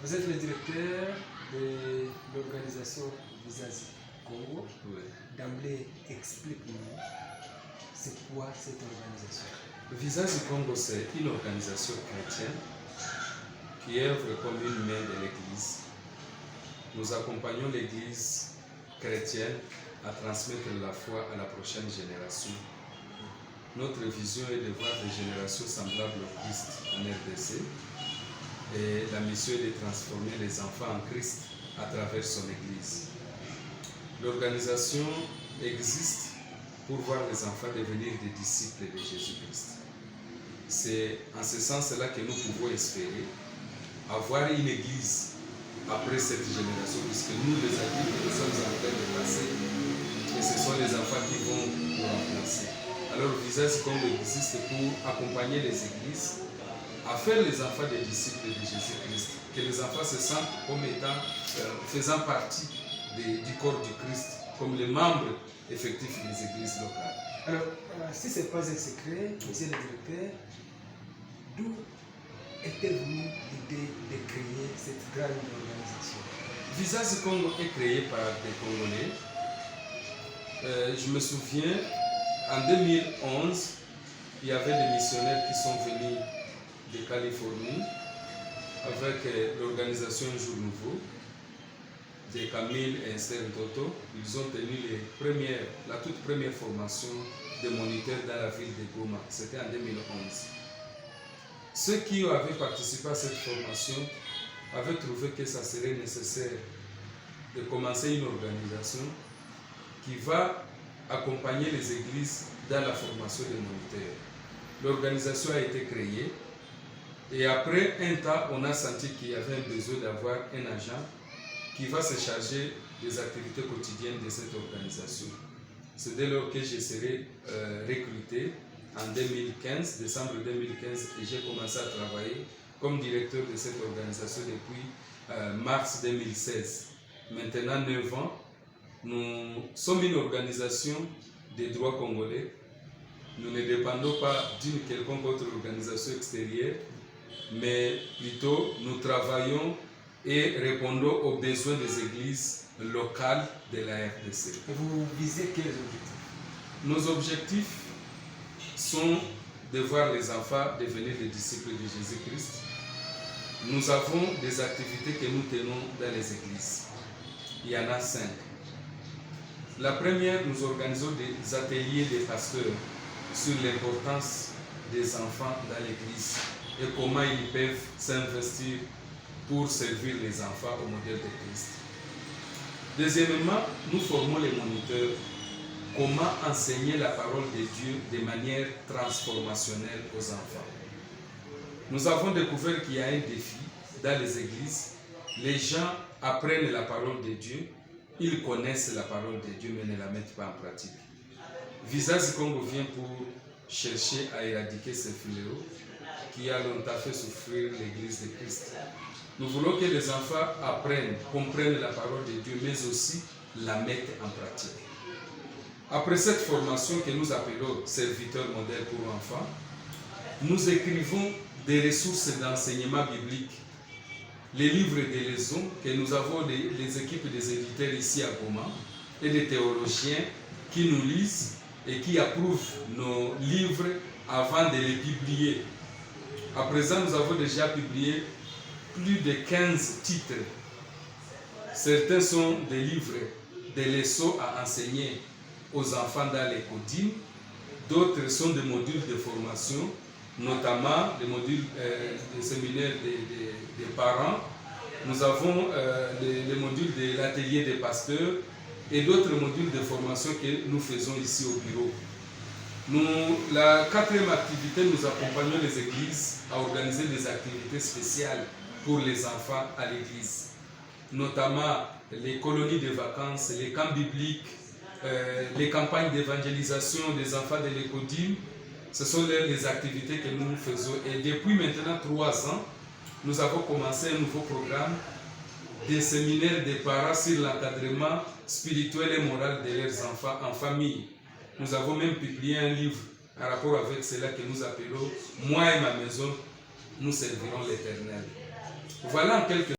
Vous êtes le directeur de l'organisation Visazi Congo. Oui. D'emblée, explique-nous, c'est quoi cette organisation? Visazi Congo, c'est une organisation chrétienne qui œuvre comme une main de l'Église. Nous accompagnons l'Église chrétienne à transmettre la foi à la prochaine génération. Notre vision est de voir des générations semblables au Christ en RDC. Et la mission est de transformer les enfants en Christ à travers son Église. L'organisation existe pour voir les enfants devenir des disciples de Jésus-Christ. C'est en ce sens-là que nous pouvons espérer avoir une Église après cette génération, puisque nous, les adultes, nous sommes en train de passer, et ce sont les enfants qui vont nous remplacer. Alors, Visazi Congo existe pour accompagner les églises à faire les enfants des disciples de Jésus-Christ, que les enfants se sentent comme étant, faisant partie du corps du Christ, comme les membres effectifs des églises locales. Alors, si ce n'est pas un secret, monsieur le directeur, d'où était venue l'idée de créer cette grande organisation? Visazi Congo est créé par des Congolais. Je me souviens, en 2011, il y avait des missionnaires qui sont venus de Californie avec l'organisation Un Jour Nouveau de Camille et Esther Toto. Ils ont tenu la toute première formation de moniteurs dans la ville de Goma. C'était en 2011. Ceux qui avaient participé à cette formation avaient trouvé que ça serait nécessaire de commencer une organisation qui va accompagner les églises dans la formation des moniteurs. L'organisation a été créée et après un temps, on a senti qu'il y avait un besoin d'avoir un agent qui va se charger des activités quotidiennes de cette organisation. C'est dès lors que je serai recruté en 2015, décembre 2015, et j'ai commencé à travailler comme directeur de cette organisation depuis mars 2016. Maintenant 9 ans, nous sommes une organisation des droits congolais. Nous ne dépendons pas d'une quelconque autre organisation extérieure, mais plutôt nous travaillons et répondons aux besoins des églises locales de la RDC. Et vous visez quels objectifs? Nos objectifs sont de voir les enfants devenir des disciples de Jésus-Christ. Nous avons des activités que nous tenons dans les églises. Il y en a 5. La première, nous organisons des ateliers des pasteurs sur l'importance des enfants dans l'église et comment ils peuvent s'investir pour servir les enfants au modèle de Christ. Deuxièmement, nous formons les moniteurs comment enseigner la parole de Dieu de manière transformationnelle aux enfants. Nous avons découvert qu'il y a un défi dans les églises. Les gens apprennent la parole de Dieu, ils connaissent la parole de Dieu mais ne la mettent pas en pratique. Visazi Congo vient pour chercher à éradiquer ce fléau qui a longtemps fait souffrir l'Église de Christ. Nous voulons que les enfants apprennent, comprennent la parole de Dieu, mais aussi la mettent en pratique. Après cette formation que nous appelons serviteurs modèles pour enfants, nous écrivons des ressources d'enseignement biblique, les livres de liaison que nous avons les équipes des éditeurs ici à Goma et des théologiens qui nous lisent et qui approuvent nos livres avant de les publier. À présent, nous avons déjà publié plus de 15 titres. Certains sont des livres, des leçons à enseigner aux enfants dans les codines. D'autres sont des modules de formation, notamment des modules de séminaire des parents. Nous avons les modules de l'atelier des pasteurs et d'autres modules de formation que nous faisons ici au bureau. La quatrième activité, nous accompagnons les églises à organiser des activités spéciales pour les enfants à l'église, notamment les colonies de vacances, les camps bibliques, les campagnes d'évangélisation des enfants de l'écodime. Ce sont les activités que nous faisons. Et depuis maintenant 3 ans, nous avons commencé un nouveau programme des séminaires des parents sur l'encadrement spirituel et moral de leurs enfants en famille. Nous avons même publié un livre en rapport avec cela que nous appelons « Moi et ma maison, nous servirons l'Éternel ». Voilà en quelques